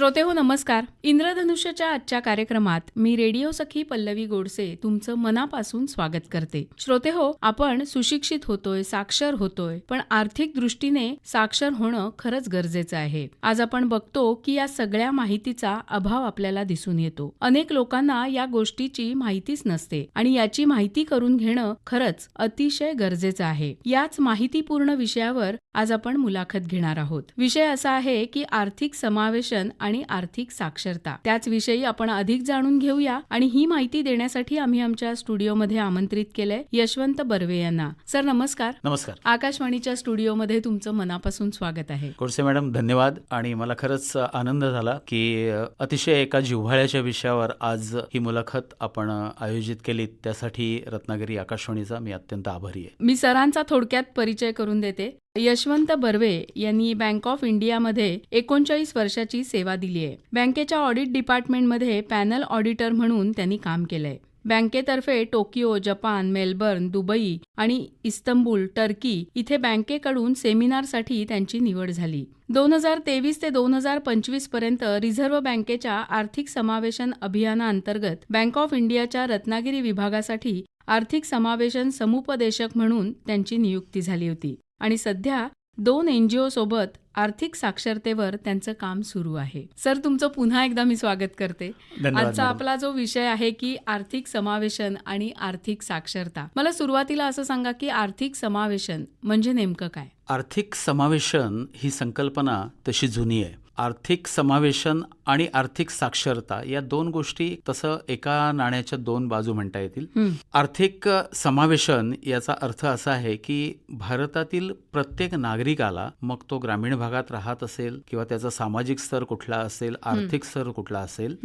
श्रोते हो नमस्कार. इंद्रधनुष्यच्या आजच्या कार्यक्रमात मी रेडिओ सखी पल्लवी गोडसे तुमचं मनापासून स्वागत करते. श्रोते हो, आपण सुशिक्षित होतोय, साक्षर होतोय, पण आर्थिक दृष्टीने साक्षर होणं खरंच गरजेचं आहे. आज आपण बघतो की या सगळ्या माहितीचा अभाव आपल्याला दिसून येतो. अनेक लोकांना या गोष्टीची माहितीच नसते आणि याची माहिती करून घेणं खरंच अतिशय गरजेचं आहे. याच माहितीपूर्ण विषयावर आज आपण मुलाखत घेणार आहोत. विषय असा आहे की आर्थिक समावेशन आणि आर्थिक साक्षरता. त्याच विषयी आपण अधिक जाणून घेऊया आणि ही माहिती देण्यासाठी आम्ही आमच्या स्टुडिओमध्ये आमंत्रित केलंय यशवंत बर्वे यांना. सर नमस्कार. नमस्कार. आकाशवाणीच्या स्टुडिओमध्ये तुमचं मनापासून स्वागत आहे. गोडसे मॅडम धन्यवाद. आणि मला खरंच आनंद झाला की अतिशय एका जिव्हाळ्याच्या विषयावर आज ही मुलाखत आपण आयोजित केली. त्यासाठी रत्नागिरी आकाशवाणीचा मी अत्यंत आभारी आहे. मी सरांचा थोडक्यात परिचय करून देते. यशवंत बर्वे यांनी बँक ऑफ इंडियामध्ये 39 वर्षाची सेवा दिली आहे. बँकेच्या ऑडिट डिपार्टमेंटमध्ये पॅनल ऑडिटर म्हणून त्यांनी काम केलंय. बँकेतर्फे टोकियो, जपान, मेलबर्न, दुबई आणि इस्तंबूल, टर्की इथे बँकेकडून सेमिनारसाठी त्यांची निवड झाली. 2023 ते 2025 पर्यंत रिझर्व्ह बँकेच्या आर्थिक समावेशन अभियानाअंतर्गत बँक ऑफ इंडियाच्या रत्नागिरी विभागासाठी आर्थिक समावेशन समुपदेशक म्हणून त्यांची नियुक्ती झाली होती आणि सध्या 2 NGO सोबत आर्थिक साक्षरतेवर त्यांचं काम सुरू आहे. सर तुमचं पुन्हा एकदा मी स्वागत करते. आजचा आपला जो विषय आहे की आर्थिक समावेशन आणि आर्थिक साक्षरता. मला सुरुवातीला असं सांगा की आर्थिक समावेशन म्हणजे नेमकं काय? आर्थिक समावेशन ही संकल्पना तशी जुनी आहे. आर्थिक समावेशन आणि आर्थिक साक्षरता या दोन गोष्टी तसं एका नाण्याच्या दोन बाजू म्हणता येतील. आर्थिक समावेशन याचा अर्थ असा आहे की भारतातील प्रत्येक नागरिकाला, मग तो ग्रामीण भागात राहत असेल किंवा त्याचा सामाजिक स्तर कुठला असेल, आर्थिक स्तर कुठला असेल,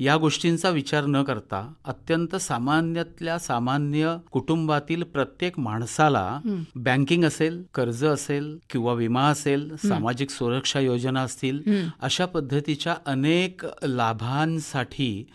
या गोष्टींचा विचार न करता अत्यंत सामान्यातल्या सामान्य कुटुंबातील प्रत्येक माणसाला बँकिंग असेल, कर्ज असेल किंवा विमा असेल, सामाजिक सुरक्षा योजना असतील, अशा पद्धतीच्या अनेक लाभांसाठी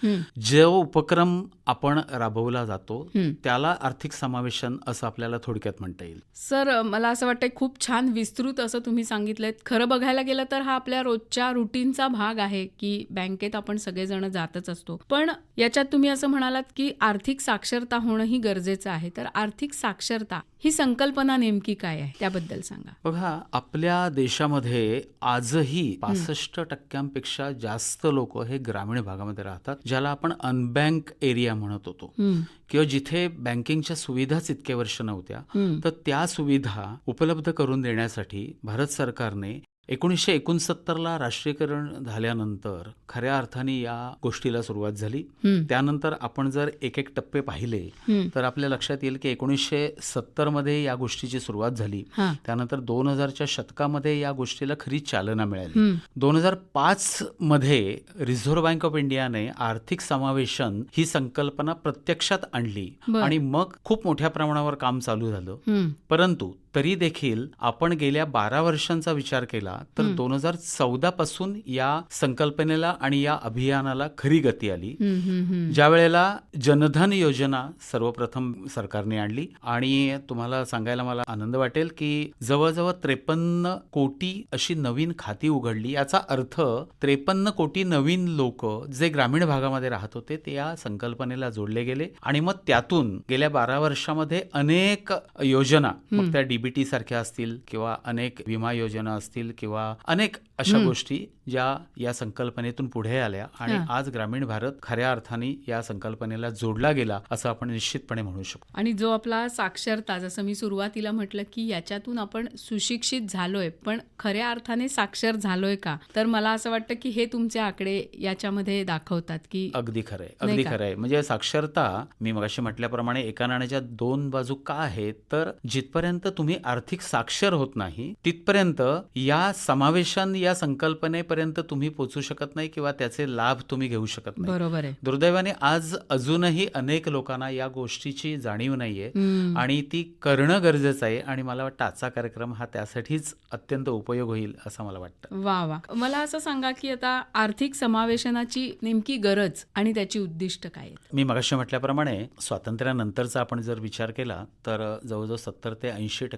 जो उपक्रम आपण राबवला जातो त्याला आर्थिक समावेशन असं आपल्याला थोडक्यात म्हणता येईल. सर मला असं वाटतं खूप छान विस्तृत असं तुम्ही सांगितलंय. खरं बघायला गेलं तर हा आपल्या रोजच्या रुटीनचा भाग आहे की बँकेत आपण सगळेजण जातच असतो. पण याच्यात तुम्ही असं म्हणालात की आर्थिक साक्षरता होणं ही गरजेचं आहे. तर आर्थिक साक्षरता ही संकल्पना नेमकी काय आहे त्याबद्दल सांगा. बघा, आपल्या देशामध्ये आजही 65% जास्त लोक हे ग्रामीण भागामध्ये राहतात, ज्याला आपण अनबँक एरिया म्हणत होतो किंवा जिथे बँकिंगच्या सुविधाच इतके वर्ष नव्हत्या. तर त्या सुविधा उपलब्ध करून देण्यासाठी भारत सरकारने 1969ला राष्ट्रीयकरण झाल्यानंतर खऱ्या अर्थाने या गोष्टीला सुरुवात झाली. त्यानंतर आपण जर एक एक टप्पे पाहिले तर आपल्या लक्षात येईल की 1970 मध्ये या गोष्टीची सुरुवात झाली. त्यानंतर 2000च्या शतकामध्ये या गोष्टीला खरी चालना मिळाली. 2005 मध्ये रिझर्व्ह बँक ऑफ इंडियाने आर्थिक समावेशन ही संकल्पना प्रत्यक्षात आणली आणि मग खूप मोठ्या प्रमाणावर काम चालू झालं. परंतु तरी देखील आपण गेल्या 12 वर्षांचा विचार केला तर 2014 पासून या संकल्पनेला आणि या अभियानाला खरी गती आली. ज्या वेळेला जनधन योजना सर्वप्रथम सरकारने आणली आणि तुम्हाला सांगायला मला आनंद वाटेल की जवळजवळ 53 कोटी अशी नवीन खाती उघडली. याचा अर्थ 53 कोटी नवीन लोक जे ग्रामीण भागामध्ये राहत होते ते या संकल्पनेला जोडले गेले आणि मग त्यातून गेल्या 12 वर्षामध्ये अनेक योजना, मग त्या डीबीटी सारख्या असतील किंवा अनेक विमा योजना असतील किंवा अनेक अशा गोष्टी ज्या या संकल्पनेतून पुढे आल्या आणि आज ग्रामीण भारत खऱ्या अर्थाने या संकल्पनेला जोडला गेला असं आपण निश्चितपणे म्हणू शकतो. आणि जो आपला साक्षरता, जसं मी सुरुवातीला म्हटलं की याच्यातून आपण सुशिक्षित झालोय, पण खऱ्या अर्थाने साक्षर झालोय का? तर मला असं वाटतं की हे तुमचे आकडे याच्यामध्ये दाखवतात की अगदी खरंय, अगदी खरंय. म्हणजे साक्षरता, मी मगाशी म्हटल्याप्रमाणे एका नाण्याच्या दोन बाजू का आहेत, तर जिथपर्यंत तुम्ही आर्थिक साक्षर होत नाही तिथपर्यंत या समावेशन या संकल्पनेपर्यंत तुम्ही पोहोचू शकत नाही किंवा त्याचे लाभ तुम्ही घेऊ शकत नाही. बरोबर आहे. दुर्दैवाने आज अजूनही अनेक लोकांना या गोष्टीची जाणीव नाहीये आणि ती करणं गरजेचं आहे आणि मला वाटतं आजचा कार्यक्रम हा त्यासाठीच अत्यंत उपयोग होईल असं मला वाटतं. वा वा. मला असं सांगा की आता आर्थिक समावेशनाची नेमकी गरज आणि त्याची उद्दिष्ट काय आहेत? मी मगाशी म्हटल्याप्रमाणे स्वातंत्र्यानंतरचा आपण जर विचार केला तर जवळजवळ 70 ते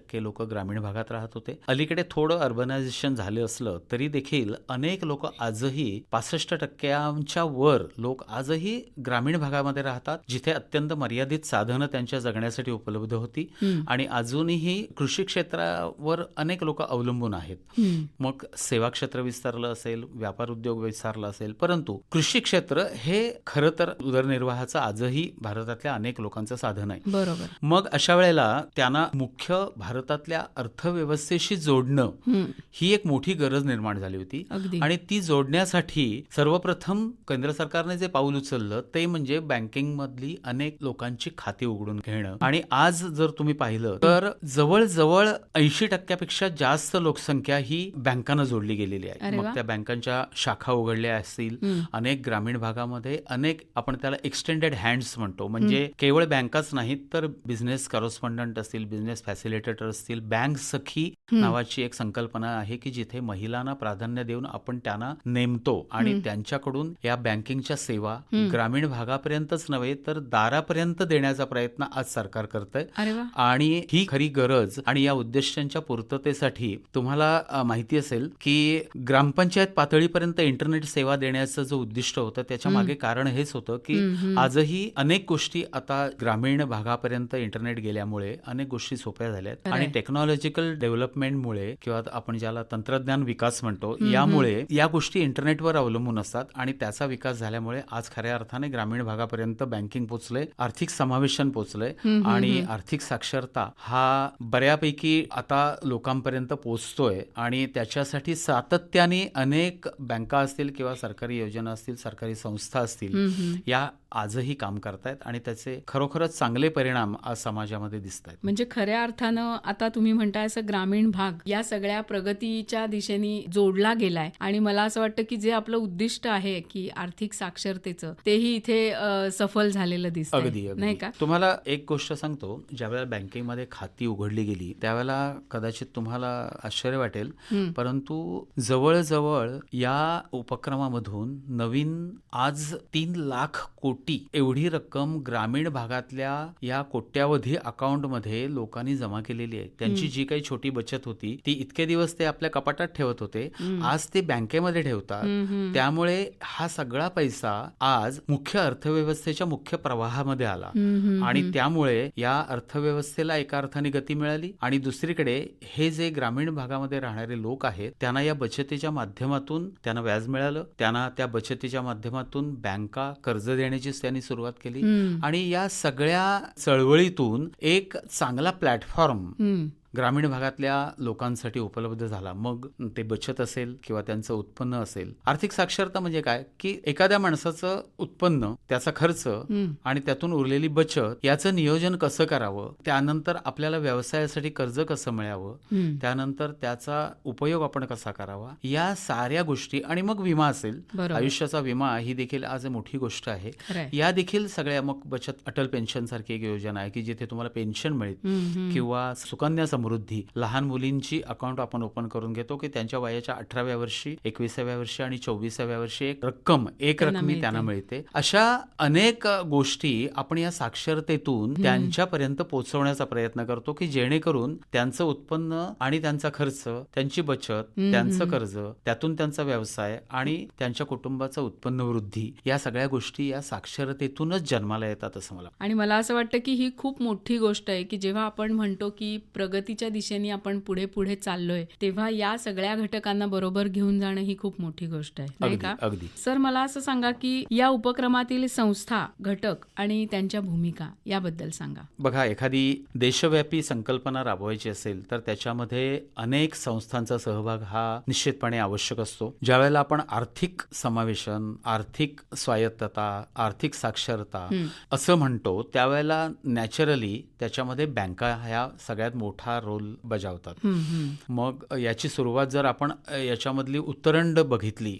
60% लोक ग्रामीण भागात राहत होते. अलीकडे थोडं अर्बनायझेशन झालं असलं तरी देखील अनेक लोक आजही 65% वर लोक आजही ग्रामीण भागामध्ये राहतात, जिथे अत्यंत मर्यादित साधनं त्यांच्या जगण्यासाठी उपलब्ध होती आणि अजूनही कृषी क्षेत्रावर अनेक लोक अवलंबून आहेत. मग सेवा क्षेत्र विस्तारलं असेल, व्यापार उद्योग विस्तारला असेल, परंतु कृषी क्षेत्र हे खरं तर उदरनिर्वाहाचं आजही भारतातल्या अनेक लोकांचं साधन आहे. बरोबर. मग अशा वेळेला त्यांना मुख्य भारतातल्या अर्थव्यवस्थेशी जोडणं ही एक मोठी गरज निर्माण झाली होती. अगदी. आणि ती जोडण्यासाठी सर्वप्रथम केंद्र सरकारने जे पाऊल उचललं ते म्हणजे बँकिंग मधली अनेक लोकांची खाती उघडून घेणं. आणि आज जर तुम्ही पाहिलं तर जवळजवळ 80% जास्त लोकसंख्या ही बँकांना जोडली गेलेली आहे. अरे वा. मग त्या बँकांच्या शाखा उघडल्या असतील, अनेक ग्रामीण भागामध्ये अनेक आपण त्याला एक्सटेंडेड हँड्स म्हणतो, म्हणजे केवळ बँकाच नाहीत तर बिझनेस कॉरेस्पॉन्डंट असतील, बिझनेस फॅसिलिटेटर असतील, बँक सखी नावाची एक संकल्पना आहे की जिथे महिलांना प्राधान्य देऊन आपण त्यांना नेमतो आणि त्यांच्याकडून या बँकिंगच्या सेवा ग्रामीण भागापर्यंतच नव्हे तर दारापर्यंत देण्याचा प्रयत्न आज सरकार करतंय. अरे वा. आणि ही खरी गरज आणि या उद्दिष्टांच्या पूर्ततेसाठी तुम्हाला माहिती असेल की ग्रामपंचायत पातळीपर्यंत इंटरनेट सेवा देण्याचं जो उद्दिष्ट होतं त्याच्या मागे कारण हेच होतं की आजही अनेक गोष्टी आता ग्रामीण भागापर्यंत इंटरनेट गेल्यामुळे अनेक गोष्टी सोप्या झाल्यात आणि टेक्नॉलॉजिकल डेव्हलपमेंटमुळे किंवा आपण ज्याला तंत्रज्ञान विकास म्हणतो यामुळे या गोष्टी इंटरनेटवर अवलंबून असतात आणि त्याचा विकास झाल्यामुळे आज खऱ्या अर्थाने ग्रामीण भागापर्यंत बँकिंग पोहोचलंय, आर्थिक समावेशन पोहोचलंय आणि आर्थिक साक्षरता हा बऱ्यापैकी आता लोकांपर्यंत पोहोचतोय आणि त्याच्यासाठी सातत्याने अनेक बँका असतील किंवा सरकारी योजना असतील, सरकारी संस्था असतील, या आजही काम करतायत आणि त्याचे खरोखरच चांगले परिणाम आज समाजामध्ये दिसत आहेत. म्हणजे खऱ्या अर्थानं आता तुम्ही म्हणताय असं ग्रामीण भाग या सगळ्या प्रगतीच्या दिशेने जोडला गेलाय आणि मला असं वाटतं की जे आपलं उद्दिष्ट आहे की आर्थिक साक्षरतेचं तेही इथे सफल झालेलं दिसतंय. अगदी नाही का? तुम्हाला एक गोष्ट सांगतो, ज्यावेळेला बँकेमध्ये खाती उघडली गेली त्यावेळेला कदाचित तुम्हाला आश्चर्य वाटेल, परंतु जवळजवळ या उपक्रमामधून नवीन आज 3 लाख कोटी एवढी रक्कम ग्रामीण भागातल्या या कोट्यावधी अकाउंटमध्ये लोकांनी जमा केलेली आहे. त्यांची जी काही छोटी बचत होती ती इतके दिवस ते आपल्या कपाटात ठेवत होते, आज ते बँकेमध्ये ठेवतात. त्यामुळे हा सगळा पैसा आज मुख्य अर्थव्यवस्थेच्या मुख्य प्रवाहामध्ये आला आणि त्यामुळे या अर्थव्यवस्थेला एका अर्थाने गती मिळाली आणि दुसरीकडे हे जे ग्रामीण भागामध्ये राहणारे लोक आहेत त्यांना या बचतीच्या माध्यमातून त्यांना व्याज मिळालं, त्यांना त्या बचतीच्या माध्यमातून बँका कर्ज देण्याची त्यांनी सुरुवात केली आणि या सगळ्या चळवळीतून एक चांगला प्लॅटफॉर्म ग्रामीण भागातल्या लोकांसाठी उपलब्ध झाला. मग ते बचत असेल किंवा त्यांचं उत्पन्न असेल. आर्थिक साक्षरता म्हणजे काय की एखाद्या माणसाचं उत्पन्न, त्याचा खर्च आणि त्यातून उरलेली बचत याचं नियोजन कसं करावं, त्यानंतर आपल्याला व्यवसायासाठी कर्ज कसं मिळावं, त्यानंतर त्याचा उपयोग आपण कसा करावा, या साऱ्या गोष्टी आणि मग विमा असेल, आयुष्याचा विमा ही देखील आज मोठी गोष्ट आहे. या देखील सगळ्या मग बचत, अटल पेन्शन सारखी एक योजना आहे की जिथे तुम्हाला पेन्शन मिळेल किंवा सुकन्या समृद्धी, लहान मुलींची अकाउंट आपण ओपन करून घेतो की त्यांच्या वयाच्या 18व्या वर्षी, 21व्या वर्षी आणि 24व्या वर्षी एक रक्कमी त्यांना मिळते. अशा अनेक गोष्टी आपण या साक्षरतेतून त्यांच्यापर्यंत पोहोचवण्याचा प्रयत्न करतो की जेणेकरून त्यांचं उत्पन्न आणि त्यांचा खर्च, त्यांची बचत, त्यांचं कर्ज, त्यातून त्यांचा व्यवसाय आणि त्यांच्या कुटुंबाचं उत्पन्न वृद्धी या सगळ्या गोष्टी या साक्षरतेतूनच जन्माला येतात असं मला. आणि मला असं वाटतं की ही खूप मोठी गोष्ट आहे की जेव्हा आपण म्हणतो की प्रगतीच्या दिशेने आपण पुढे पुढे चाललोय तेव्हा या सगळ्या घटकांना बरोबर घेऊन जाणं ही खूप मोठी गोष्ट आहे, नाही का? अगदी. सर, मला असं सांगा की या उपक्रमातील संस्था, घटक आणि त्यांच्या भूमिका याबद्दल सांगा. बघा, एखादी देशव्यापी संकल्पना राबवायची असेल तर त्याच्यामध्ये अनेक संस्थांचा सहभाग हा निश्चितपणे आवश्यक असतो. ज्यावेळेला आपण आर्थिक समावेशन, आर्थिक स्वायत्तता, आर्थिक साक्षरता असं म्हणतो त्यावेळेला नॅचरली त्याच्यामध्ये बँका ह्या सगळ्यात मोठा रोल बजावतात. मग याची सुरुवात जर आपण याच्यामधली उत्तरंड बघितली,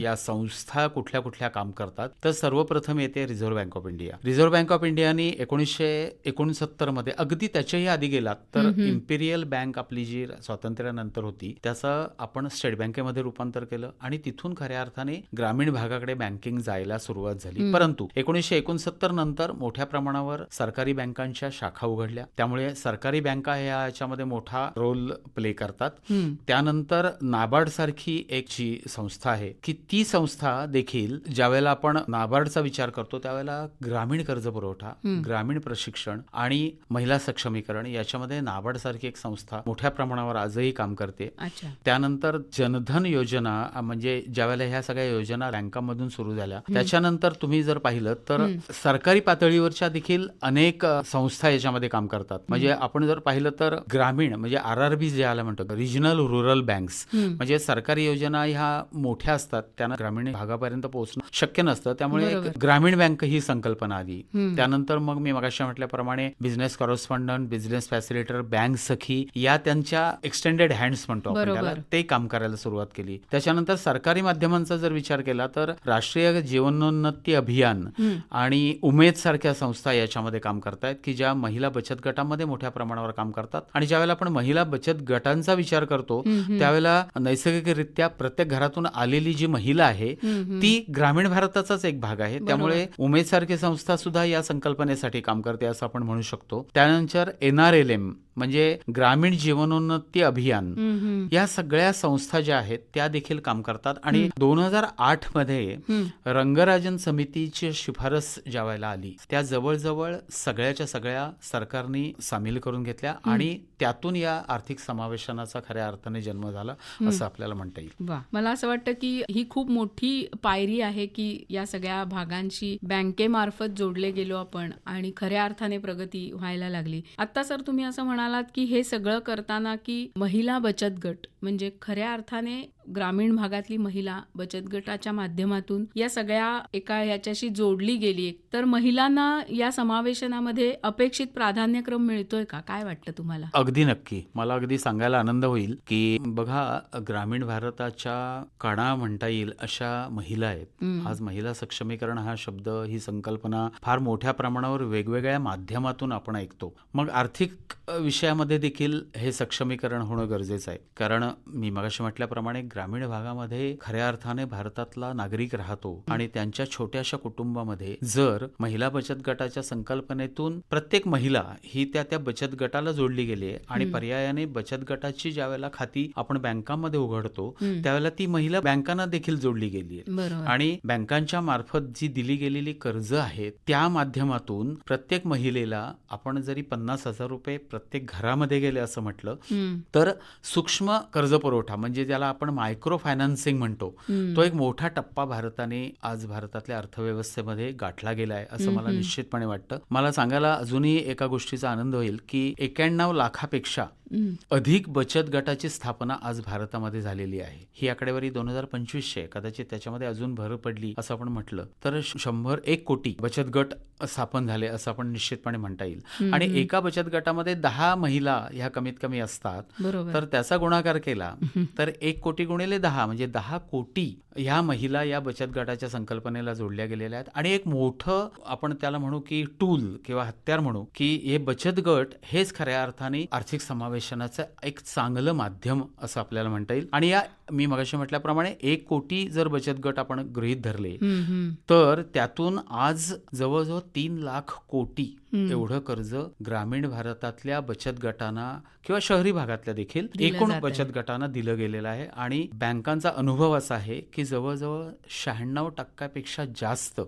या संस्था कुठल्या कुठल्या काम करतात, तर सर्वप्रथम येते reserve bank of India. Reserve bank of इंडियानी 1969 मध्ये, अगदी त्याच्याही आधी गेलात तर इम्पिरियल बँक आपली जी स्वातंत्र्यानंतर होती त्याचं आपण स्टेट बँकेमध्ये रूपांतर केलं आणि तिथून खऱ्या अर्थाने ग्रामीण भागाकडे बँकिंग जायला सुरुवात झाली. परंतु 1969 नंतर मोठ्या प्रमाणावर सरकारी बँकांच्या शाखा उघडल्या, त्यामुळे सरकारी बँका ह्या याच्यामध्ये मोठा रोल प्ले करतात. त्यानंतर नाबार्ड सारखी एक जी संस्था आहे की ती संस्था देखील ज्यावेळेला आपण नाबार्डचा विचार करतो त्यावेळेला ग्रामीण कर्ज पुरवठा, ग्रामीण प्रशिक्षण आणि महिला सक्षमीकरण याच्यामध्ये नाबार्ड सारखी एक संस्था मोठ्या प्रमाणावर आजही काम करते. त्यानंतर जनधन योजना म्हणजे ज्यावेळेला ह्या सगळ्या योजना बँकांमधून सुरू झाल्या त्याच्यानंतर तुम्ही जर पाहिलं तर सरकारी पातळीवरच्या देखील अनेक संस्था याच्यामध्ये काम करतात. म्हणजे आपण जर पाहिलं तर ग्रामीण म्हणजे RRB ज्याला म्हणतो रिजनल रुरल बँक्स, म्हणजे सरकारी योजना ह्या मोठ्या असतात, त्यांना ग्रामीण भागापर्यंत पोहोचणं शक्य नसतं, त्यामुळे एक ग्रामीण बँक ही संकल्पना आली. त्यानंतर मग मी मगाशी म्हटल्याप्रमाणे business correspondent, business facilitator, bank Sakhi या त्यांच्या एक्सटेंडेड हँड्स म्हणतो आपण त्याला, ते काम करायला सुरुवात केली. त्याच्यानंतर सरकारी माध्यमांचा जर विचार केला तर राष्ट्रीय जीवनोन्नती अभियान आणि उमेद सारख्या संस्था याच्यामध्ये काम करतायत की ज्या महिला बचत गटामध्ये मोठ्या प्रमाणावर काम करतात. आणि ज्यावेळेला आपण महिला बचत गटांचा विचार करतो त्यावेळेला नैसर्गिकरित्या प्रत्येक घरातून आलेली जी महिला आहे ती ग्रामीण भारताचाच एक भाग आहे. त्यामुळे उमेद सारखी संस्था सुद्धा या संकल्पनेसाठी काम करते असं आपण म्हणू शकतो. त्यानंतर NRLM म्हणजे ग्रामीण जीवनोन्नती अभियान, या सगळ्या संस्था ज्या आहेत त्या देखील काम करतात. आणि 2008 मध्ये रंगराजन समितीची शिफारस ज्या वेळेला आली त्या जवळजवळ सगळ्याच्या सगळ्या सरकारने सामील करून घेतल्या आणि त्यातून या आर्थिक समावेशनाचा खऱ्या अर्थाने जन्म झाला असं आपल्याला म्हणता येईल. वा, मला असं वाटतं की ही खूप मोठी पायरी आहे की या सगळ्या भागांशी बँकेमार्फत जोडले गेलो आपण आणि खऱ्या अर्थाने प्रगती व्हायला लागली. आता सर तुम्ही असं म्हणालात की हे सगळं करताना की महिला बचत गट म्हणजे खऱ्या अर्थाने ग्रामीण भागातली महिला बचत गटाच्या माध्यमातून या सगळ्या एका याच्याशी जोडली गेली, तर महिलांना या समावेशनामध्ये अपेक्षित प्राधान्यक्रम मिळतोय का? काय वाटतं तुम्हाला? अगदी नक्की. मला अगदी सांगायला आनंद होईल की बघा, ग्रामीण भारताच्या कणा म्हणता येईल अशा महिला आहेत. आज महिला सक्षमीकरण हा शब्द, ही संकल्पना फार मोठ्या प्रमाणावर वेगवेगळ्या माध्यमातून आपण ऐकतो. मग आर्थिक विषयामध्ये देखील हे सक्षमीकरण होणं गरजेचं आहे. कारण मी मगाशी म्हटल्याप्रमाणे ग्रामीण भागामध्ये खऱ्या अर्थाने भारतातला नागरिक राहतो आणि त्यांच्या छोट्याशा कुटुंबामध्ये जर महिला बचत गटाच्या संकल्पनेतून प्रत्येक महिला ही त्या बचत गटाला जोडली गेली आणि पर्यायाने बचत गटाची ज्या वेळेला खाती आपण बँकांमध्ये उघडतो त्यावेळेला ती महिला बँकांना देखील जोडली गेली आहे. आणि बँकांच्या मार्फत जी दिली गेलेली कर्ज आहेत त्या माध्यमातून प्रत्येक महिलेला आपण जरी 50,000 रुपये प्रत्येक घरामध्ये गेले असं म्हटलं तर सूक्ष्म कर्ज पुरवठा म्हणजे ज्याला आपण मायक्रो फायनान्सिंग म्हणतो, तो एक मोठा टप्पा भारताने आज भारतातल्या अर्थव्यवस्थेमध्ये गाठला गेला आहे असं मला निश्चितपणे वाटतं. मला सांगायला अजूनही एका गोष्टीचा आनंद होईल की 91 लाखापेक्षा अधिक बचत गटाची स्थापना आज भारतामध्ये झालेली आहे. ही आकडेवारी 2025 आहे. कदाचित त्याच्यामध्ये अजून भर पडली असं आपण म्हटलं तर 101 कोटी बचत गट स्थापन झाले असं आपण निश्चितपणे म्हणता येईल. आणि एका बचत गटामध्ये 10 महिला ह्या कमीत कमी असतात, तर त्याचा गुणाकार केला तर 1 कोटी गुणिले 10 म्हणजे 10 कोटी ह्या महिला या बचत गटाच्या संकल्पनेला जोडल्या गेलेल्या आहेत. आणि एक मोठं आपण त्याला म्हणू की टूल किंवा हत्यार म्हणू की हे बचत गट हेच खऱ्या अर्थाने आर्थिक समावेशनाचं एक चांगलं माध्यम असं आपल्याला म्हणता येईल. आणि या मी मगाशी म्हटल्याप्रमाणे 1 कोटी जर बचत गट आपण गृहीत धरले तर त्यातून आज जवळजवळ 3 लाख कोटी एवढं कर्ज ग्रामीण भारतातल्या बचत गटांना किंवा शहरी भागातल्या देखील एकूण बचत गटांना दिलं गेलेलं आहे. आणि बँकांचा अनुभव असा आहे की जवळजवळ 96% जास्त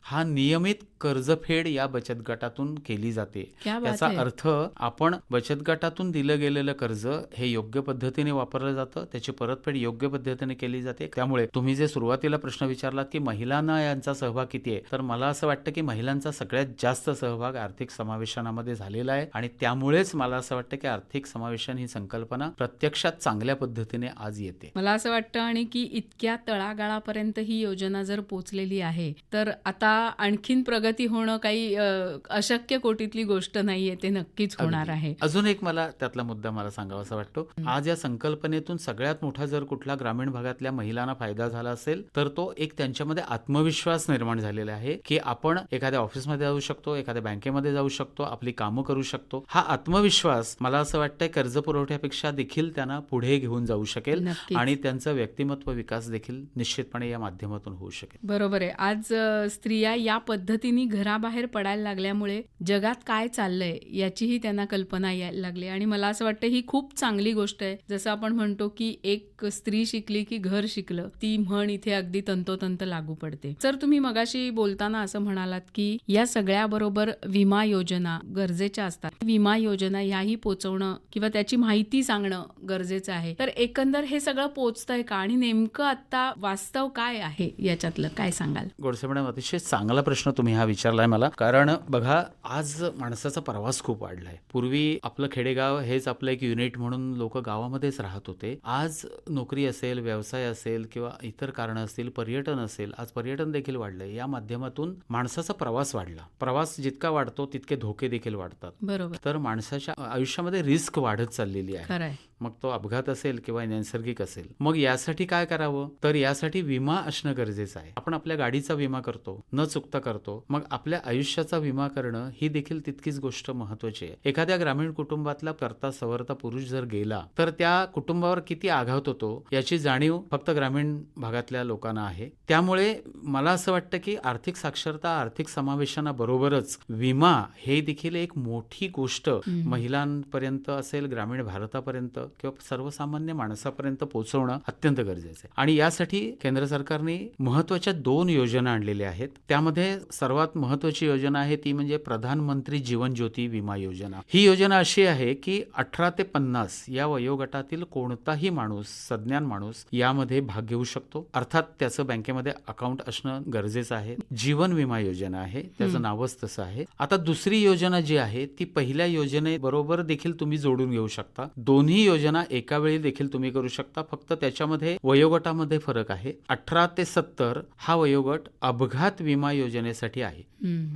हा नियमित कर्जफेड या बचत गटातून केली जाते. याचा अर्थ आपण बचत गटातून दिलं गेलेलं कर्ज हे योग्य पद्धतीने वापरलं जातं, त्याची परतफेड योग्य पद्धतीने केली जाते. त्यामुळे तुम्ही जे सुरुवातीला प्रश्न विचारलात की महिलांना यांचा सहभाग किती आहे, तर मला असं वाटतं की महिलांचा सगळ्यात जास्त सहभाग आर्थिक समावेशनामध्ये झालेला आहे. आणि त्यामुळेच मला असं वाटतं की आर्थिक समावेशन ही संकल्पना प्रत्यक्षात चांगल्या पद्धतीने आज येते. मला असं वाटतं आणि की इतक्या तळागाळापर्यंत ही योजना जर पोचलेली आहे तर आता आणखीन प्रगती होणं काही अशक्य कोटीतली गोष्ट नाहीये, ते नक्कीच होणार आहे. अजून एक मला त्यातला मुद्दा मला सांगावा असं वाटतो. आज या संकल्पनेतून सगळ्यात मोठा जर जर कुठला ग्रामीण भागातल्या महिलांना फायदा झाला असेल तर तो एक त्यांच्यामध्ये आत्मविश्वास निर्माण झालेला आहे की आपण एखाद्या ऑफिसमध्ये जाऊ शकतो, एखाद्या बँकेमध्ये जाऊ शकतो, आपली कामं करू शकतो. हा आत्मविश्वास मला असं वाटतंय कर्ज पुरवठ्यापेक्षा देखील त्यांना पुढे घेऊन जाऊ शकेल नक्कीच. आणि त्यांचा व्यक्तिमत्व विकास देखील निश्चितपणे या माध्यमातून होऊ शकेल. बरोबर आहे. आज स्त्रिया या पद्धतीने घराबाहेर पडायला लागल्यामुळे जगात काय चाललंय याचीही त्यांना कल्पना यायला लागली आणि मला असं वाटतं ही खूप चांगली गोष्ट आहे. जसं आपण म्हणतो की एक स्त्री शिकली की घर शिकलं, ती म्हण इथे अगदी तंतोतंत लागू पडते. सर, तुम्ही मगाशी बोलताना असं म्हणालात की या सगळ्याबरोबर विमा योजना गरजेच्या असतात. विमा योजना ह्याही पोचवणं किंवा त्याची माहिती सांगणं गरजेचं आहे. तर एकंदर हे सगळं पोचतंय का आणि नेमकं आता वास्तव काय आहे याच्यातलं काय सांगाल? गोडसे मॅडम, अतिशय चांगला प्रश्न तुम्ही हा विचारलाय मला. कारण बघा, आज माणसाचा प्रवास खूप वाढलाय. पूर्वी आपलं खेडेगाव हेच आपलं एक युनिट म्हणून लोक गावामध्येच राहत होते. आज नोकरी असेल, व्यवसाय असेल किंवा इतर कारणं असतील, पर्यटन असेल, आज पर्यटन देखील वाढलंय. या माध्यमातून माणसाचा प्रवास वाढला. प्रवास जितका वाढतो तितके धोके देखील वाढतात. बरोबर. तर माणसाच्या आयुष्यामध्ये रिस्क वाढत चाललेली आहे. खरंय. मग तो अपघात असेल किंवा नैसर्गिक असेल. मग यासाठी काय करावं? तर यासाठी विमा असणं गरजेचं आहे. आपण आपल्या गाडीचा विमा करतो, न चुकता करतो. मग आपल्या आयुष्याचा विमा करणं ही देखील तितकीच गोष्ट महत्वाची आहे. एखाद्या ग्रामीण कुटुंबातला करता सवरता पुरुष जर गेला तर त्या कुटुंबावर किती आघात होतो याची जाणीव फक्त ग्रामीण भागातल्या लोकांना आहे. त्यामुळे मला असं वाटतं की आर्थिक साक्षरता, आर्थिक समावेशनाबरोबरच विमा हे देखील एक मोठी गोष्ट महिलांपर्यंत असेल, ग्रामीण भारतापर्यंत किंवा सर्वसामान्य माणसापर्यंत पोहोचवणं अत्यंत गरजेचं आहे. आणि यासाठी केंद्र सरकारने महत्वाच्या 2 योजना आणलेल्या आहेत. त्यामध्ये सर्वात महत्वाची योजना आहे ती म्हणजे प्रधानमंत्री जीवन ज्योती विमा योजना. ही योजना अशी आहे की 18 ते 50 या वयोगटातील कोणताही माणूस, सज्ञान माणूस यामध्ये भाग घेऊ शकतो. अर्थात त्याचं बँकेमध्ये अकाउंट असणं गरजेचं आहे. जीवन विमा योजना आहे, त्याचं नावच तसं आहे. आता दुसरी योजना जी आहे ती पहिल्या योजनेबरोबर देखील तुम्ही जोडून घेऊ शकता. दोन्ही योजना एका वेळी देखील तुम्ही करू शकता. फक्त त्याच्यामध्ये वयोगटामध्ये फरक आहे. 18 ते 70 हा वयोगट अपघात विमा योजनेसाठी आहे.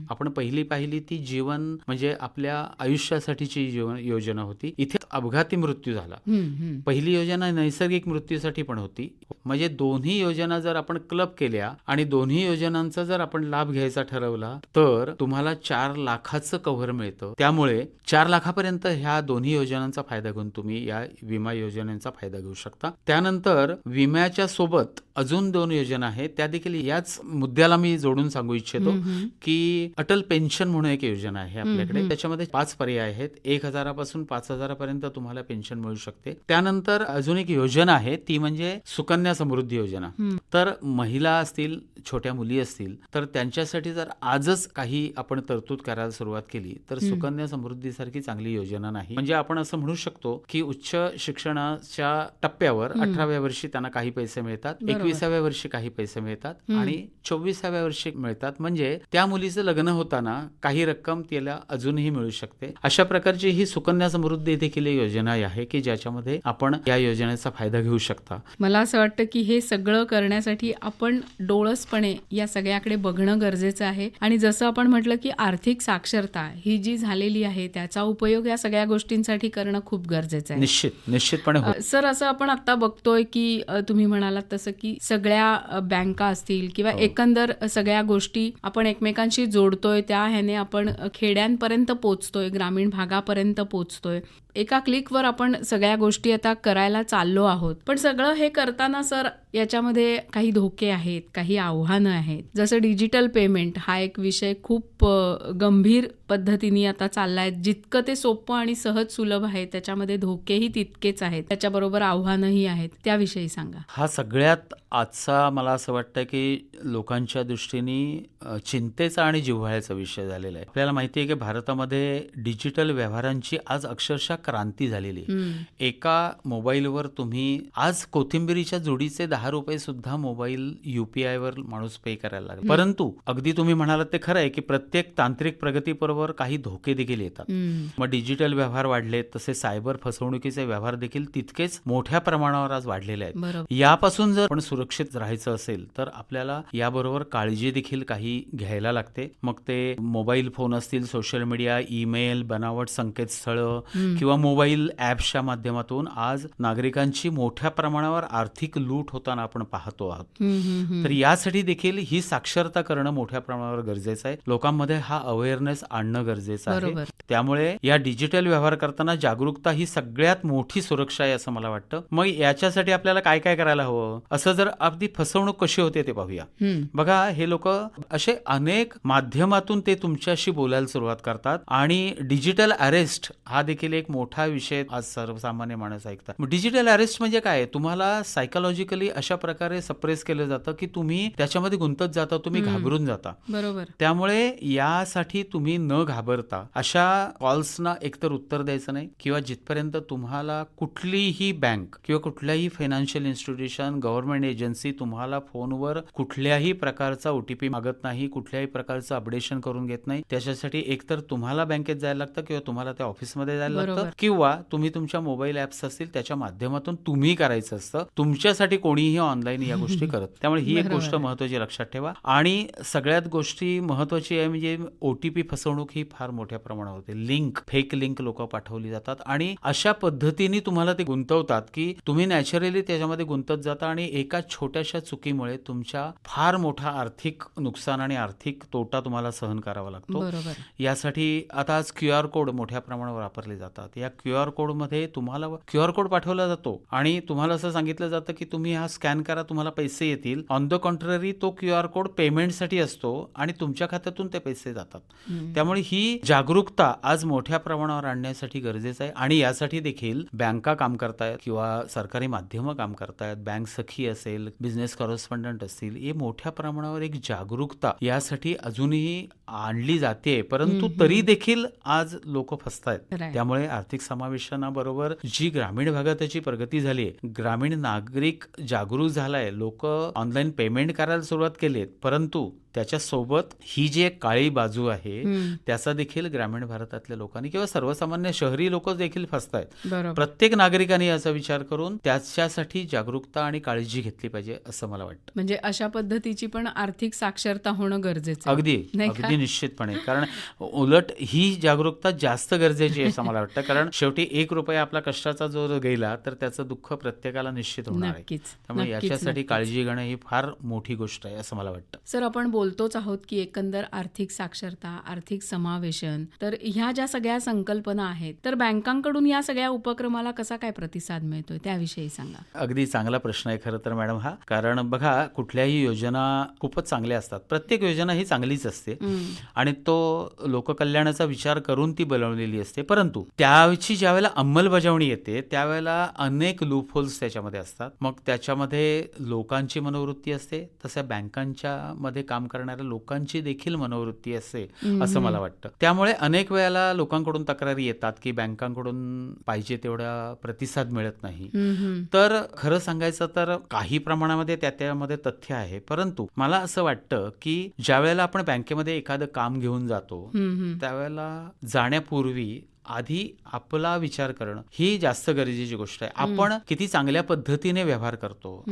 आपण पाहिली ती जीवन म्हणजे आपल्या आयुष्यासाठीची योजना होती. इथे अपघाती मृत्यू झाला. पहिली योजना नैसर्गिक मृत्यूसाठी पण होती. म्हणजे दोन्ही योजना जर आपण क्लब केल्या आणि दोन्ही योजनांचा जर आपण लाभ घ्यायचा ठरवला तर तुम्हाला 4 लाखाचं कव्हर मिळतं. त्यामुळे 4 लाखापर्यंत ह्या दोन्ही योजनांचा फायदा घेऊन तुम्ही या विमा योजनांचा फायदा घेऊ शकता. त्यानंतर विम्याच्या सोबत अजून 2 योजना आहेत. त्या देखील याच मुद्द्याला मी जोडून सांगू इच्छितो की अटल पेन्शन म्हणून एक योजना आहे आपल्याकडे. त्याच्यामध्ये 5 पर्याय आहेत. 1,000 पासून 5,000 पर्यंत तुम्हाला पेन्शन मिळू शकते. त्यानंतर अजून एक योजना आहे ती म्हणजे सुकन्या समृद्धी योजना. तर महिला असतील, छोट्या मुली असतील तर त्यांच्यासाठी जर आजच काही आपण तरतूद करायला सुरुवात केली तर सुकन्या समृद्धीसारखी चांगली योजना नाही. म्हणजे आपण असं म्हणू शकतो की उच्च शिक्षणाच्या टप्प्यावर 18व्या वर्षी त्यांना काही पैसे मिळतात, 21व्या वर्षी काही पैसे मिळतात आणि 24व्या वर्षी मिळतात. म्हणजे त्या मुलीचं लग्न होताना काही रक्कम तिला अजूनही मिळू शकते. अशा प्रकारची ही सुकन्या समृद्धी देखील एक योजना आहे की ज्याच्यामध्ये आपण या योजनेचा फायदा घेऊ शकता. मला असं वाटतं की हे सगळं करण्यासाठी आपण डोळसपणे या सगळ्याकडे बघणं गरजेचं आहे. आणि जसं आपण म्हटलं की आर्थिक साक्षरता ही जी झालेली आहे त्याचा उपयोग या सगळ्या गोष्टींसाठी करणं खूप गरजेचं आहे. निश्चितपणे. सर, असं आपण आता बघतोय की तुम्ही म्हणालात तसं की सगळ्या बँका असतील किंवा एकंदर सगळ्या गोष्टी आपण एकमेकांशी जोडतोय. त्या ह्याने आपण खेड्यांपर्यंत पोचतोय, ग्रामीण भागापर्यंत पोचतोय. एका क्लिकवर आपण सगळ्या गोष्टी आता करायला चाललो आहोत. पण सगळं हे करताना सर याच्यामध्ये काही धोके आहेत, काही आव्हानं आहेत. जसं डिजिटल पेमेंट हा एक विषय खूप गंभीर पद्धतीने आता चाललाय. जितकं ते सोपं आणि सहज सुलभ आहे त्याच्यामध्ये धोकेही तितकेच आहेत, त्याच्याबरोबर आव्हानंही आहेत. त्याविषयी सांगा. हा सगळ्यात आजचा मला असं वाटतं की लोकांच्या दृष्टीने चिंतेचा आणि जिव्हाळ्याचा विषय झालेला आहे. आपल्याला माहिती आहे की भारतामध्ये डिजिटल व्यवहारांची आज अक्षरशः क्रांती झालेली आहे. एका मोबाईलवर तुम्ही आज कोथिंबिरीच्या जोडीचे 10 रुपये सुद्धा मोबाईल UPI वर माणूस पे करायला लागला. परंतु अगदी तुम्ही म्हणालात ते खरं आहे की प्रत्येक तांत्रिक प्रगतीबरोबर काही धोके देखील येतात. मग डिजिटल व्यवहार वाढले तसे सायबर फसवणुकीचे व्यवहार देखील तितकेच मोठ्या प्रमाणावर आज वाढलेले आहेत. यापासून जर आपण सुरक्षित राहायचं असेल तर आपल्याला याबरोबर काळजी देखील काही घ्यायला लागते. मग ते मोबाईल फोन असतील, सोशल मीडिया, ईमेल, बनावट संकेतस्थळ किंवा मोबाईल ॲप्सच्या माध्यमातून आज नागरिकांची मोठ्या प्रमाणावर आर्थिक लूट होताना आपण पाहतो आहोत. तर यासाठी देखील ही साक्षरता करणं मोठ्या प्रमाणावर गरजेचं आहे. लोकांमध्ये हा अवेअरनेस आणणं गरजेचं आहे. बरोबर. त्यामुळे या डिजिटल व्यवहार करताना जागरूकता ही सगळ्यात मोठी सुरक्षा आहे असं मला वाटतं. मग याच्यासाठी आपल्याला काय काय करायला हवं, असं जर अगदी फसवणूक कशी होते ते पाहूया. बघा, हे लोक असे अनेक माध्यमातून ते तुमच्याशी बोलायला सुरुवात करतात आणि डिजिटल अरेस्ट हा देखील एक मोठा विषय आज सर्वसामान्य माणूस ऐकतात. डिजिटल अरेस्ट म्हणजे काय, तुम्हाला सायकोलॉजिकली अशा प्रकारे सप्रेस केलं जातं की तुम्ही त्याच्यामध्ये गुंतत जाता, तुम्ही घाबरून जाता. बरोबर. त्यामुळे यासाठी तुम्ही न घाबरता अशा कॉल्सना एकतर उत्तर द्यायचं नाही, किंवा जिथपर्यंत तुम्हाला कुठलीही बँक किंवा कुठल्याही फायनान्शियल इन्स्टिट्यूशन, गव्हर्नमेंट एजन्सी तुम्हाला फोनवर कुठल्याही प्रकारचा OTP मागत नाही, कुठल्याही प्रकारचं अपडेशन करून घेत नाही. त्याच्यासाठी एकतर तुम्हाला बँकेत जायला लागतं किंवा तुम्हाला त्या ऑफिसमध्ये जायला लागतं, किंवा तुम्ही तुमच्या मोबाईल ऍप्स असतील त्याच्या माध्यमातून तुम्ही करायचं असतं. तुमच्यासाठी कोणीही ऑनलाईन या गोष्टी करत. त्यामुळे ही एक गोष्ट महत्वाची लक्षात ठेवा. आणि सगळ्यात गोष्टी महत्वाची आहे म्हणजे OTP फसवणूक ही फार मोठ्या प्रमाणावर होते. लिंक, फेक लिंक लोक पाठवली जातात आणि अशा पद्धतीने तुम्हाला ते गुंतवतात की तुम्ही नॅचरली त्याच्यामध्ये गुंतत जाता आणि एका छोट्याशा चुकीमुळे तुमच्या फार मोठा आर्थिक नुकसान आणि आर्थिक तोटा तुम्हाला सहन करावा लागतो. यासाठी आता आज QR कोड मोठ्या प्रमाणावर वापरले जातात. या QR कोड मध्ये तुम्हाला QR कोड पाठवला जातो आणि तुम्हाला असं सांगितलं जातं की तुम्ही हा स्कॅन करा, तुम्हाला पैसे येतील. ऑन द कॉन्ट्ररी तो QR कोड पेमेंटसाठी असतो आणि तुमच्या खात्यातून ते पैसे जातात. त्यामुळे ही जागरूकता आज मोठ्या प्रमाणावर आणण्यासाठी गरजेचं आहे आणि यासाठी देखील बँका काम करतायत किंवा सरकारी माध्यमं काम करतायत. बँक सखी असेल, बिझनेस कॉरेस्पॉन्डंट असतील, हे मोठ्या प्रमाणावर एक जागरूकता यासाठी अजूनही आणली जाते. परंतु तरी देखील आज लोक फसतायत. त्यामुळे आर्थिक समावेशनाबरोबर जी ग्रामीण भागाची प्रगती झाली, ग्रामीण नागरिक जागरूक झालाय, लोक ऑनलाईन पेमेंट करायला सुरुवात केलीत, परंतु त्याच्यासोबत ही जी एक काळी बाजू आहे त्याचा देखील ग्रामीण भारतातल्या लोकांनी किंवा सर्वसामान्य शहरी लोक देखील फसतायत. प्रत्येक नागरिकाने याचा विचार करून त्याच्यासाठी जागरूकता आणि काळजी घेतली पाहिजे असं मला वाटतं. म्हणजे अशा पद्धतीची पण आर्थिक साक्षरता होणं गरजेचं आहे. अगदी निश्चितपणे. कारण उलट ही जागरूकता जास्त गरजेची आहे असं मला वाटतं. कारण शेवटी ₹1 आपला कष्टाचा जो गेला तर त्याचं दुःख प्रत्येकाला निश्चित होणार आहे. त्यामुळे याच्यासाठी काळजी घेणं ही फार मोठी गोष्ट आहे असं मला वाटतं. सर, आपण बोलतोच आहोत की एकंदर आर्थिक साक्षरता, आर्थिक समावेशन, तर ह्या ज्या सगळ्या संकल्पना आहेत, तर बँकांकडून या सगळ्या उपक्रमाला कसा काय प्रतिसाद मिळतोय त्याविषयी सांगा. अगदी चांगला प्रश्न आहे खरं तर मॅडम हा. कारण बघा, कुठल्याही योजना खूपच चांगल्या असतात. प्रत्येक योजना ही चांगलीच असते आणि तो लोककल्याणाचा विचार करून ती बनवलेली असते. परंतु त्याची ज्यावेळेला अंमलबजावणी येते त्यावेळेला अनेक लूपहोल्स त्याच्यामध्ये असतात. मग त्याच्यामध्ये लोकांची मनोवृत्ती असते, तसं बँकांच्या मध्ये काम करणाऱ्या लोकांची देखील मनोवृत्ती असते असं मला वाटतं. त्यामुळे अनेक वेळेला लोकांकडून तक्रारी येतात की बँकांकडून पाहिजे तेवढा प्रतिसाद मिळत नाही. तर खरं सांगायचं तर काही प्रमाणामध्ये त्यामध्ये तथ्य आहे. परंतु मला असं वाटतं की ज्या वेळेला आपण बँकेमध्ये एखादं काम घेऊन जातो त्यावेळेला जाण्यापूर्वी आधी आपला विचार करणं ही जास्त गरजेची गोष्ट आहे. आपण किती चांगल्या पद्धतीने व्यवहार करतो.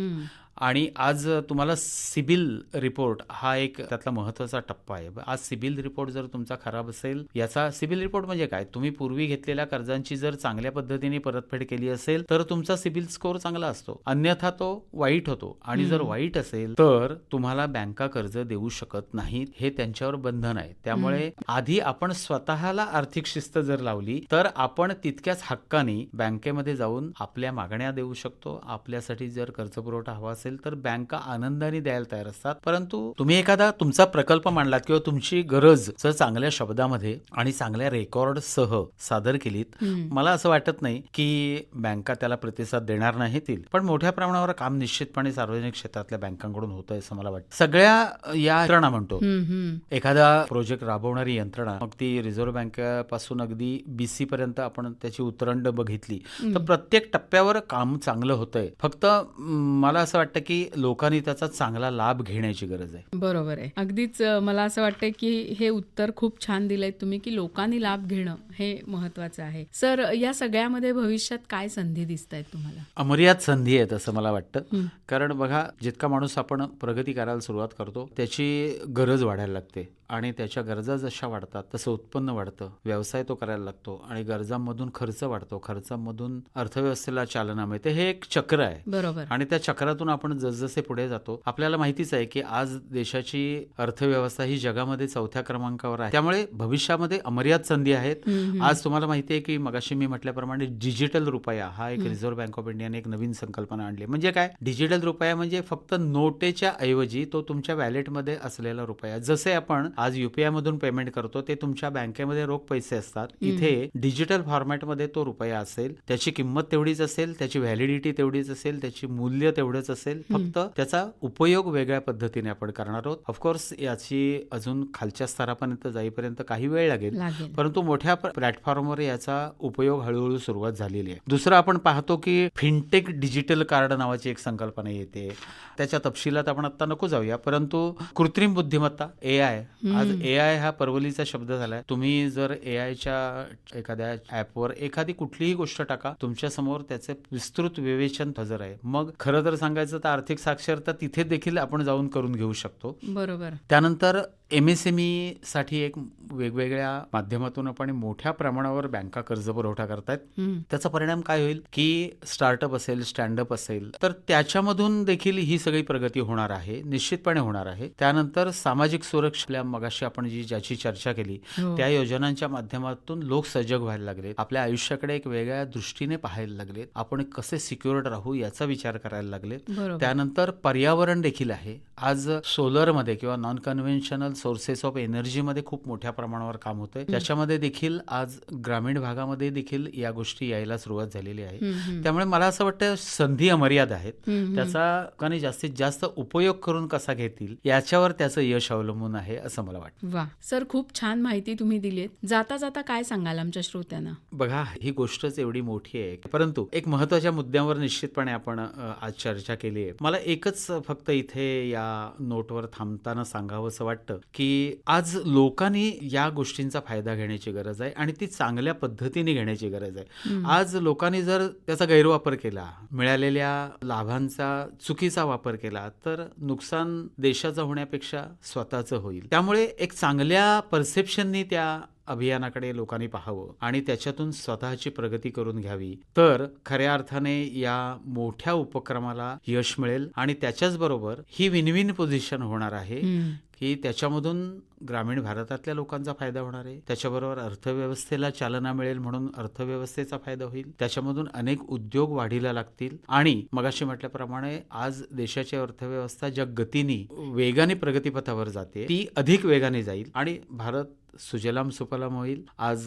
आणि आज तुम्हाला सिबिल रिपोर्ट हा एक त्यातला महत्वाचा टप्पा आहे. आज सिबिल रिपोर्ट जर तुमचा खराब असेल, याचा सिबिल रिपोर्ट म्हणजे काय, तुम्ही पूर्वी घेतलेल्या कर्जांची जर चांगल्या पद्धतीने परतफेड केली असेल तर तुमचा सिबिल स्कोअर चांगला असतो, अन्यथा तो वाईट होतो. आणि जर वाईट असेल तर तुम्हाला बँका कर्ज देऊ शकत नाहीत, हे त्यांच्यावर बंधन आहे. त्यामुळे आधी आपण स्वतःला आर्थिक शिस्त जर लावली तर आपण तितक्याच हक्काने बँकेमध्ये जाऊन आपल्या मागण्या देऊ शकतो. आपल्यासाठी जर कर्जपुरवठा हवा असेल तर बँका आनंदाने द्यायला तयार असतात. परंतु तुम्ही एखादा तुमचा प्रकल्प मांडलात किंवा तुमची गरज जर चांगल्या शब्दामध्ये आणि चांगल्या रेकॉर्ड सह सादर केलीत, मला असं वाटत नाही की बँका त्याला प्रतिसाद देणार नाहीत. पण मोठ्या प्रमाणावर काम निश्चितपणे सार्वजनिक क्षेत्रातल्या बँकांकडून होतंय असं मला वाटतं. सगळ्या या यंत्रणा म्हणतो, एखादा प्रोजेक्ट राबवणारी यंत्रणा, मग ती रिझर्व्ह बँकेपासून अगदी BC पर्यंत आपण त्याची उतरंड बघितली तर प्रत्येक टप्प्यावर काम चांगलं होतंय. फक्त मला असं वाटतं वाटतं की लोकांनी त्याचा चांगला लाभ घेण्याची गरज आहे. बरोबर आहे. अगदीच मला असं वाटतं की हे उत्तर खूप छान दिलंय तुम्ही की लोकांनी लाभ घेणं हे महत्वाचं आहे. सर, या सगळ्यामध्ये भविष्यात काय संधी दिसत आहेत तुम्हाला? अमर्याद संधी आहेत असं मला वाटतं. कारण बघा, जितका माणूस आपण प्रगती करायला सुरुवात करतो त्याची गरज वाढायला लागते आणि त्याच्या गरजा जशा वाढतात तसं उत्पन्न वाढतं, व्यवसाय तो करायला लागतो आणि गरजांमधून खर्च वाढतो, खर्चामधून अर्थव्यवस्थेला चालना मिळते. हे एक चक्र आहे. बरोबर. आणि त्या चक्रातून आपण जसजसे पुढे जातो आपल्याला माहितीच आहे की आज देशाची अर्थव्यवस्था ही जगामध्ये 4थ्या क्रमांकावर आहे. त्यामुळे भविष्यामध्ये अमर्याद संधी आहेत. आज तुम्हाला माहिती आहे की मगाशी मी म्हटल्याप्रमाणे डिजिटल रुपया हा एक रिझर्व्ह बँक ऑफ इंडियाने एक नवीन संकल्पना आणली. म्हणजे काय? डिजिटल रुपया म्हणजे फक्त नोटेच्या ऐवजी तो तुमच्या वॅलेटमध्ये असलेला रुपया. जसे आपण आज युपीआय मधून पेमेंट करतो ते तुमच्या बँकेमध्ये रोख पैसे असतात, इथे डिजिटल फॉर्मॅटमध्ये तो रुपया असेल, त्याची किंमत तेवढीच असेल, त्याची व्हॅलिडिटी तेवढीच असेल, त्याची मूल्य तेवढंच असेल, फक्त त्याचा उपयोग वेगळ्या पद्धतीने आपण करणार आहोत. ऑफकोर्स याची अजून खालच्या स्तरापर्यंत जाईपर्यंत काही वेळ लागेल, परंतु मोठ्या प्लॅटफॉर्मवर याचा उपयोग हळूहळू सुरुवात झालेली आहे. दुसरं आपण पाहतो की फिनटेक डिजिटल कार्ड नावाची एक संकल्पना येते. त्याच्या तपशिलात आपण आता नको जाऊया, परंतु कृत्रिम बुद्धिमत्ता AI, आज AI हा परवलीचा शब्द झालाय. तुम्ही जर AIच्या एखाद्या ऍपवर एखादी कुठलीही गोष्ट टाका, तुमच्या समोर त्याचे विस्तृत विवेचन हजर आहे. मग खरं तर सांगायचं तर आर्थिक साक्षरता तिथे देखील आपण जाऊन करून घेऊ शकतो. बरोबर. त्यानंतर MSME साठी एक वेगवेगळ्या माध्यमातून आपण मोठ्या प्रमाणावर बँका कर्ज पुरवठा करतायत. त्याचा परिणाम काय होईल की स्टार्टअप असेल, स्टँडअप असेल, तर त्याच्यामधून देखील ही सगळी प्रगती होणार आहे, निश्चितपणे होणार आहे. त्यानंतर सामाजिक सुरक्षा, मगाशी आपण ज्याची चर्चा केली, त्या योजनांच्या माध्यमातून लोक सजग व्हायला लागलेत, आपल्या आयुष्याकडे एक वेगळ्या दृष्टीने पाहायला लागलेत, आपण कसे सिक्युअर्ड राहू याचा विचार करायला लागलेत. त्यानंतर पर्यावरण देखील आहे. आज सोलरमध्ये किंवा non conventional sources of energy मध्ये खूप मोठ्या प्रमाणावर काम होतंय. त्याच्यामध्ये देखील आज ग्रामीण भागामध्ये देखील या गोष्टी यायला सुरुवात झालेली आहे. त्यामुळे मला असं वाटतं संधी अमर्याद आहेत. त्याचा लोकांनी जास्तीत जास्त उपयोग करून कसा घेतील याच्यावर त्याचं यश अवलंबून आहे असं मला वाटतं. वा सर, खूप छान माहिती तुम्ही दिलीत. जाता जाता काय सांगाल आमच्या श्रोत्यांना? बघा, ही गोष्टच एवढी मोठी आहे, परंतु एक महत्वाच्या मुद्द्यावर निश्चितपणे आपण आज चर्चा केली आहे. मला एकच फक्त इथे या नोटवर थांबताना सांगावंसं वाटतं की आज लोकांनी या गोष्टींचा फायदा घेण्याची गरज आहे आणि ती चांगल्या पद्धतीने घेण्याची गरज आहे. आज लोकांनी जर त्याचा गैरवापर केला, मिळालेल्या लाभांचा चुकीचा वापर केला, तर नुकसान देशाचं होण्यापेक्षा स्वतःचं होईल. त्यामुळे एक चांगल्या परसेप्शननी त्या अभियानाकडे लोकांनी पाहावं आणि त्याच्यातून स्वतःची प्रगती करून घ्यावी, तर खऱ्या अर्थाने या मोठ्या उपक्रमाला यश मिळेल. आणि त्याच्याच बरोबर ही विन विन पोझिशन होणार आहे की त्याच्यामधून ग्रामीण भारतातल्या लोकांचा फायदा होणार आहे, त्याच्याबरोबर अर्थव्यवस्थेला चालना मिळेल म्हणून अर्थव्यवस्थेचा फायदा होईल, त्याच्यामधून अनेक उद्योग वाढीला लागतील आणि मगाशी म्हटल्याप्रमाणे आज देशाची अर्थव्यवस्था ज्या गतीने वेगाने प्रगतीपथावर जाते ती अधिक वेगाने जाईल आणि भारत सुजलाम सुफलाम होईल. आज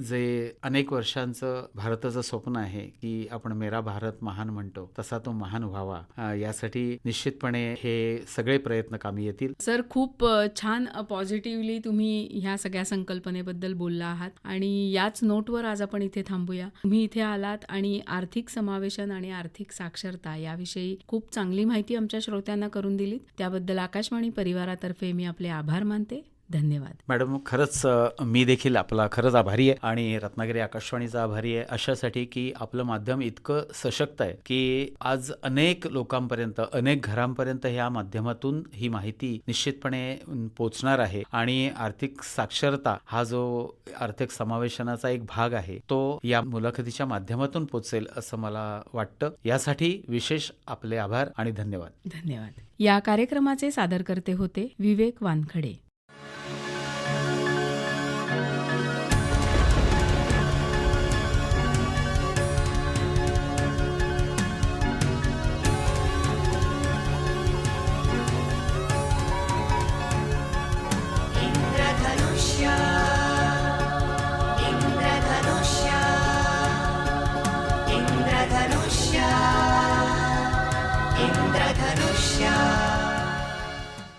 जे अनेक वर्षांचं भारताचं स्वप्न आहे की आपण मेरा भारत महान म्हणतो, तसा तो महान व्हावा, यासाठी निश्चितपणे हे सगळे प्रयत्न कामी येतील. सर, खूप छान पॉझिटिव्हली तुम्ही ह्या सगळ्या संकल्पनेबद्दल बोलला आहात आणि याच नोटवर आज आपण इथे थांबूया. तुम्ही इथे आलात आणि आर्थिक समावेशन आणि आर्थिक साक्षरता याविषयी खूप चांगली माहिती आमच्या श्रोत्यांना करून दिलीत. त्याबद्दल आकाशवाणी परिवारातर्फे मी आपले आभार मानते. धन्यवाद. मॅडम, खरंच मी देखील आपला खरंच आभारी आहे आणि रत्नागिरी आकाशवाणीचा आभारी आहे अशासाठी की आपलं माध्यम इतकं सशक्त आहे की आज अनेक लोकांपर्यंत, अनेक घरांपर्यंत ह्या माध्यमातून ही माहिती निश्चितपणे पोचणार आहे आणि आर्थिक साक्षरता हा जो आर्थिक समावेशनाचा एक भाग आहे तो या मुलाखतीच्या माध्यमातून पोचेल असं मला वाटतं. यासाठी विशेष आपले आभार आणि धन्यवाद. धन्यवाद. या कार्यक्रमाचे सादरकर्ते होते विवेक वानखडे. इंद्रधनुष्य